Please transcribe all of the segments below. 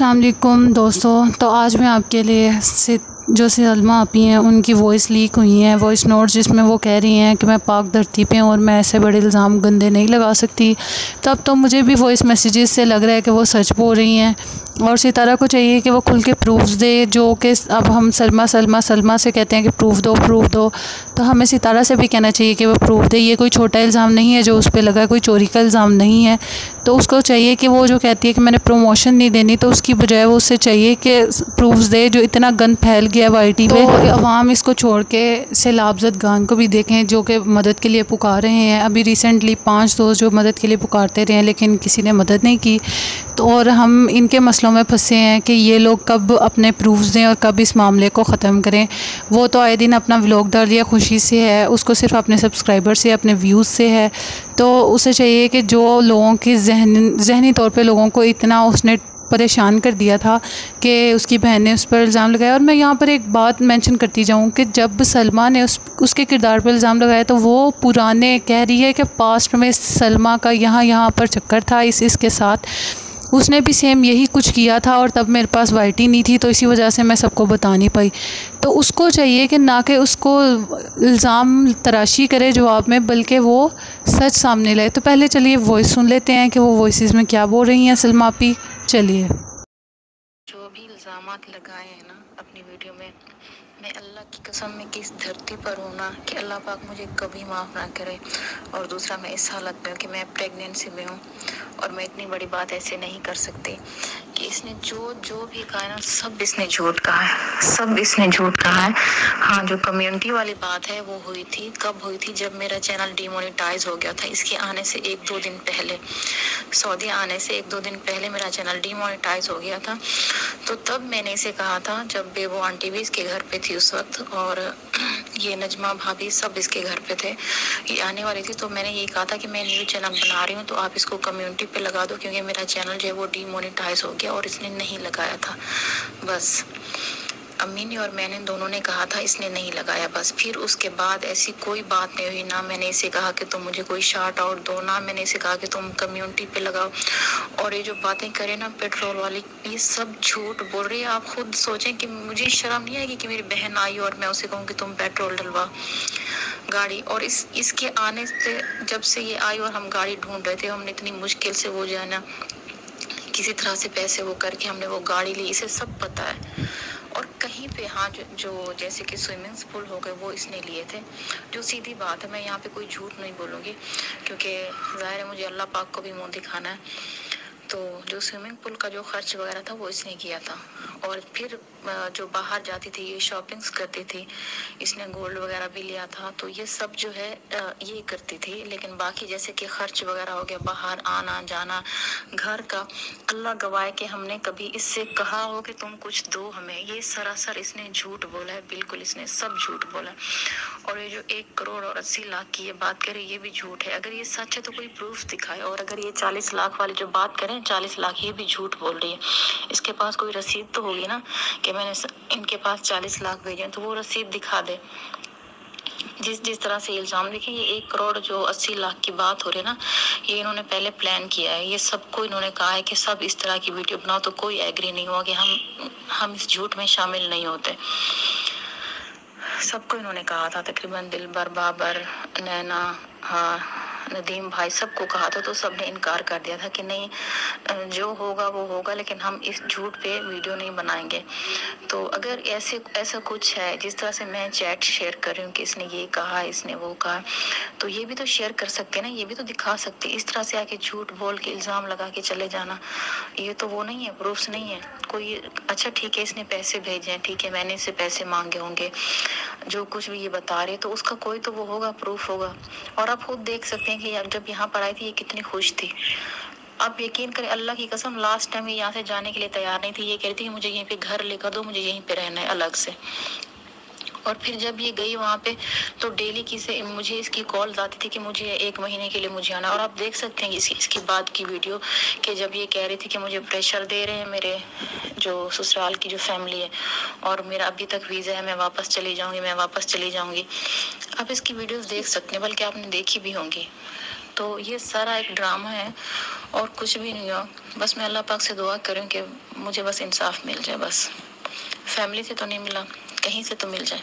السلام علیکم دوستوں، تو آج میں آپ کے لیے جو سلمیٰ آپی ہیں ان کی وائس لیک ہوئی ہیں، وائس نوٹ، جس میں وہ کہہ رہی ہیں کہ میں پاک دھرتی پہ ہوں اور میں ایسے بڑے الزام گندے نہیں لگا سکتی۔ تب تو مجھے بھی وائس میسیجز سے لگ رہا ہے کہ وہ سچ بول رہی ہیں، اور ستارہ کو چاہیے کہ وہ کھل کے پروفز دے، جو کہ اب ہم سلمیٰ سے کہتے ہیں کہ پروف دو، تو ہمیں ستارہ سے بھی کہنا چاہیے کہ وہ پروف دے۔ یہ کوئی چھوٹا الزام نہیں ہے جو اس پہ لگا ہے، کوئی چوری کا الزام نہیں ہے، تو اس کو چاہیے کہ وہ جو کہتی ہے کہ میں نے پروموشن نہیں دینی، تو اس کی بجائے وہ اس سے چاہیے کہ پروفز دے۔ جو اتنا گند پھیل گیا وائی ٹی پہ، تو عوام اس کو چھوڑ کے سیلاب زدگان کو بھی دیکھیں جو کہ مدد کے لیے پکار رہے ہیں۔ ابھی ریسنٹلی 5 دوست جو مدد کے لیے پکارتے رہے ہیں لیکن کسی نے مدد نہیں کی، تو اور ہم ان کے مسئلوں میں پھنسے ہیں کہ یہ لوگ کب اپنے پروفز دیں اور کب اس معاملے کو ختم کریں۔ وہ تو آئے دن اپنا ولاگ ڈال دیا، خوشی سے ہے، اس کو صرف اپنے سبسکرائبر سے، اپنے ویوز سے ہے، تو اسے چاہیے کہ جو لوگوں کی ذہنی طور پہ لوگوں کو اتنا اس نے پریشان کر دیا تھا کہ اس کی بہن نے اس پر الزام لگایا۔ اور میں یہاں پر ایک بات مینشن کرتی جاؤں کہ جب سلمیٰ نے اس کے کردار پر الزام لگایا تو وہ پرانے کہہ رہی ہے کہ پاسٹ میں سلمیٰ کا یہاں پر چکر تھا اس کے ساتھ، اس نے بھی سیم یہی کچھ کیا تھا، اور تب میرے پاس وائی ٹی نہیں تھی تو اسی وجہ سے میں سب کو بتا نہیں پائی۔ تو اس کو چاہیے کہ نہ کہ اس کو الزام تراشی کرے جواب میں، بلکہ وہ سچ سامنے لائے۔ تو پہلے چلیے وائس سن لیتے ہیں کہ وہ وائسز میں کیا بول رہی ہیں سلمیٰ آپی۔ چلیے۔ جو بھی الزامات لگائے ہیں نا اپنی ویڈیو میں اللہ کی قسم میں کہ اس دھرتی پر ہوں نا کہ اللہ پاک مجھے کبھی معاف نہ کرے، اور دوسرا میں اس حالت میں ہوں کہ میں پریگننسی میں ہوں، اور میں اتنی بڑی بات ایسے نہیں کر سکتی کہ اس نے جو بھی کہا ہے نا سب اس نے جھوٹ کہا ہے، سب اس نے جھوٹ کہا ہے۔ ہاں، جو کمیونٹی والی بات ہے وہ ہوئی تھی، کب ہوئی تھی؟ جب میرا چینل ڈی مونیٹائز ہو گیا تھا، اس کے آنے سے 1-2 دن پہلے، سعودی آنے سے 1-2 دن پہلے میرا چینل ڈی مونیٹائز ہو گیا تھا۔ تو تب میں نے اسے کہا تھا، جب وہ آنٹی بھی اس کے گھر پہ تھی اس وقت، اور یہ نجمہ بھابھی سب اس کے گھر پہ تھے، یہ آنے والی تھی، تو میں نے یہی کہا تھا کہ میں نیو چینل بنا رہی ہوں تو آپ اس کو کمیونٹی پہ لگا دو، کیونکہ میرا چینل جو ہے وہ ڈی مونیٹائز ہو گیا، اور اس نے نہیں لگایا تھا۔ بس امی نے اور میں نے دونوں نے کہا تھا، اس نے نہیں لگایا۔ بس پھر اس کے بعد ایسی کوئی بات نہیں ہوئی، نہ میں نے اسے کہا کہ تم مجھے کوئی شارٹ آؤٹ دو، نہ میں نے اسے کہا کہ تم کمیونٹی پہ لگاؤ۔ اور یہ جو باتیں کرے نا پیٹرول والی، یہ سب جھوٹ بول رہی ہے۔ آپ خود سوچیں کہ مجھے شرم نہیں آئے گی کہ میری بہن آئی اور میں اسے کہوں کہ تم پیٹرول ڈلوا گاڑی، اور اس کے آنے سے، جب سے یہ آئی اور ہم گاڑی ڈھونڈ رہے تھے، ہم نے اتنی مشکل سے وہ جو ہے نا کسی طرح سے پیسے وہ کر کے ہم نے وہ گاڑی لی، اسے سب پتہ ہے۔ اور کہیں پہ ہاں جو جیسے کہ سوئمنگ پول ہو گئے وہ اس نے لیے تھے، جو سیدھی بات ہے، میں یہاں پہ کوئی جھوٹ نہیں بولوں گی کیونکہ ظاہر ہے مجھے اللہ پاک کو بھی منہ دکھانا ہے۔ تو جو سوئمنگ پول کا جو خرچ وغیرہ تھا وہ اس نے کیا تھا، اور پھر جو باہر جاتی تھی، یہ شاپنگز کرتی تھی، اس نے گولڈ وغیرہ بھی لیا تھا، تو یہ سب جو ہے یہ کرتی تھی۔ لیکن باقی جیسے کہ خرچ وغیرہ ہو گیا، باہر آنا جانا، گھر کا، اللہ گواہ کہ ہم نے کبھی اس سے کہا ہو کہ تم کچھ دو ہمیں، یہ سراسر اس نے جھوٹ بولا ہے، بالکل اس نے سب جھوٹ بولا ہے۔ اور یہ جو 1 کروڑ اور 80 لاکھ کی یہ بات کرے، یہ بھی جھوٹ ہے۔ اگر یہ سچ ہے تو کوئی پروف دکھائے، اور اگر یہ 40 لاکھ والی جو بات کریں، 40 لاکھ، یہ بھی جھوٹ بول رہی ہے۔ اس کے پاس کوئی رسید تو ہوگی نا کہ میں نے ان کے پاس 40 لاکھ بھیجے، تو وہ رسید دکھا دے۔ جس طرح سے الزام، دیکھیں یہ 1 کروڑ جو 80 لاکھ کی بات ہو رہی ہے نا، یہ انہوں نے پہلے پلان کیا ہے، یہ سب کو انہوں نے کہا ہے کہ سب اس طرح کی ویڈیو بناؤ، تو کوئی ایگری نہیں ہوا کہ ہم اس جھوٹ میں شامل نہیں ہوتے۔ سب کو انہوں نے کہا تھا، تقریباً دلبر، بابر، نینا، ہاں ندیم بھائی، سب کو کہا تھا، تو سب نے انکار کر دیا تھا کہ نہیں، جو ہوگا وہ ہوگا، لیکن ہم اس جھوٹ پہ ویڈیو نہیں بنائیں گے۔ تو اگر ایسا کچھ ہے، جس طرح سے میں چیٹ شیئر کر رہی ہوں کہ اس نے یہ کہا، اس نے وہ کہا، تو یہ بھی تو شیئر کر سکتے نا، یہ بھی تو دکھا سکتے۔ اس طرح سے آ کے جھوٹ بول کے الزام لگا کے چلے جانا، یہ تو وہ نہیں ہے، پروفس نہیں ہے کوئی۔ اچھا ٹھیک ہے، اس نے پیسے بھیجے ہیں، ٹھیک ہے، میں نے اس سے پیسے مانگے ہوں گے، جو کچھ بھی یہ بتا رہے، تو اس کا کوئی تو وہ ہوگا، پروف ہوگا۔ اور آپ خود دیکھ سکتے ہیں کہ جب یہاں پر آئی تھی یہ کتنی خوش تھی۔ آپ یقین کریں، اللہ کی قسم، لاسٹ ٹائم یہ یہاں سے جانے کے لیے تیار نہیں تھی، یہ کہہ رہی تھی کہ مجھے یہیں پہ گھر لے کر دو، مجھے یہیں پہ رہنا ہے الگ سے۔ اور پھر جب یہ گئی وہاں پہ، تو ڈیلی مجھے اس کی کالز آتی تھی کہ مجھے 1 مہینے کے لیے مجھے آنا۔ اور آپ دیکھ سکتے ہیں اس کی بعد کی ویڈیو کہ جب یہ کہہ رہی تھی کہ مجھے پریشر دے رہے ہیں میرے جو سسرال کی جو فیملی ہے، اور میرا ابھی تک ویزا ہے، میں واپس چلی جاؤں گی، میں واپس چلی جاؤں گی۔ آپ اس کی ویڈیوز دیکھ سکتے ہیں، بلکہ آپ نے دیکھی بھی ہوں گی۔ تو یہ سارا ایک ڈرامہ ہے اور کچھ بھی نہیں ہوا. بس میں اللہ پاک سے دعا کروں کہ مجھے بس انصاف مل جائے. بس فیملی سے تو نہیں ملا, کہیں سے تو مل جائے.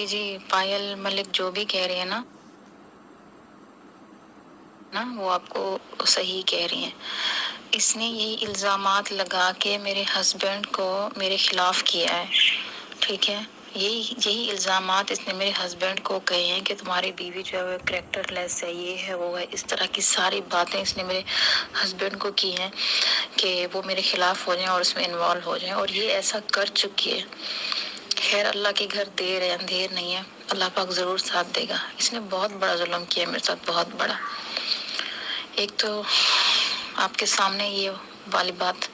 جی پائل ملک جو بھی کہہ رہی ہے نا وہ آپ کو صحیح کہہ رہی ہیں. اس نے یہی الزامات لگا کے میرے ہسبینڈ کو میرے خلاف کیا ہے, ٹھیک ہے. یہی الزامات اس نے میرے ہسبینڈ کو کہے ہیں کہ تمہاری بیوی جو ہے کریکٹر لیس ہے, یہ ہے وہ ہے. اس طرح کی ساری باتیں اس نے میرے ہسبینڈ کو کی ہیں کہ وہ میرے خلاف ہو جائیں اور اس میں انوالو ہو جائیں, اور یہ ایسا کر چکی ہے. خیر اللہ کے گھر دیر ہے اندھیر نہیں ہے, اللہ پاک ضرور ساتھ دے گا. اس نے بہت بڑا ظلم کیا میرے ساتھ, بہت بڑا. ایک تو آپ کے سامنے یہ والی بات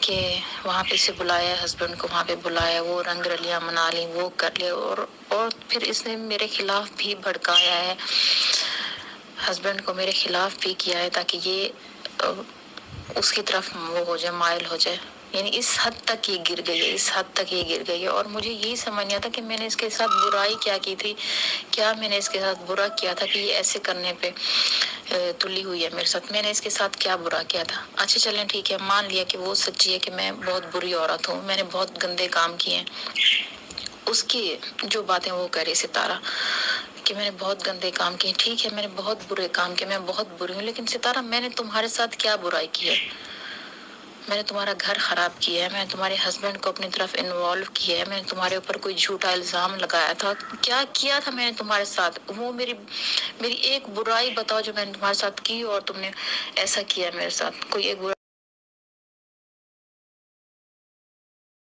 کہ وہاں پہ سے بلایا ہسبینڈ کو, وہاں پہ بلایا, وہ رنگ رلیاں منا لی, وہ کر لیا, اور پھر اس نے میرے خلاف بھی بھڑکایا ہے, ہسبینڈ کو میرے خلاف بھی کیا ہے تاکہ یہ اس کی طرف وہ ہو جائے, مائل ہو جائے. یعنی اس حد تک یہ گر گئی ہے, اس حد تک یہ گر گئی ہے. اور مجھے یہی سمجھ نہیں آتا کہ میں نے اس کے ساتھ برائی کیا کی تھی, کیا میں نے اس کے ساتھ برا کیا تھا کہ یہ ایسے کرنے پہ تلی ہوئی ہے میرے ساتھ. میں نے اس کے ساتھ کیا برا کیا تھا؟ اچھا چلیں ٹھیک ہے, مان لیا کہ وہ سچی ہے کہ میں بہت بری عورت ہوں, میں نے بہت گندے کام کیے ہیں. اس کی جو باتیں وہ کہہ رہی ستارہ کہ میں نے بہت گندے کام کیے, ٹھیک ہے, میں نے بہت برے کام کیے, میں بہت بری ہوں. لیکن ستارہ میں نے تمہارے ساتھ کیا برائی کی ہے؟ میں نے تمہارا گھر خراب کیا ہے, میں نے تمہارے ہسبینڈ کو اپنی طرف انوالو کیا ہے, میں نے تمہارے اوپر کوئی جھوٹا الزام لگایا تھا, کیا کیا تھا میں نے تمہارے ساتھ؟ وہ میری ایک برائی بتاؤ جو میں نے تمہارے ساتھ کی اور تم نے ایسا کیا میرے ساتھ. کوئی ایک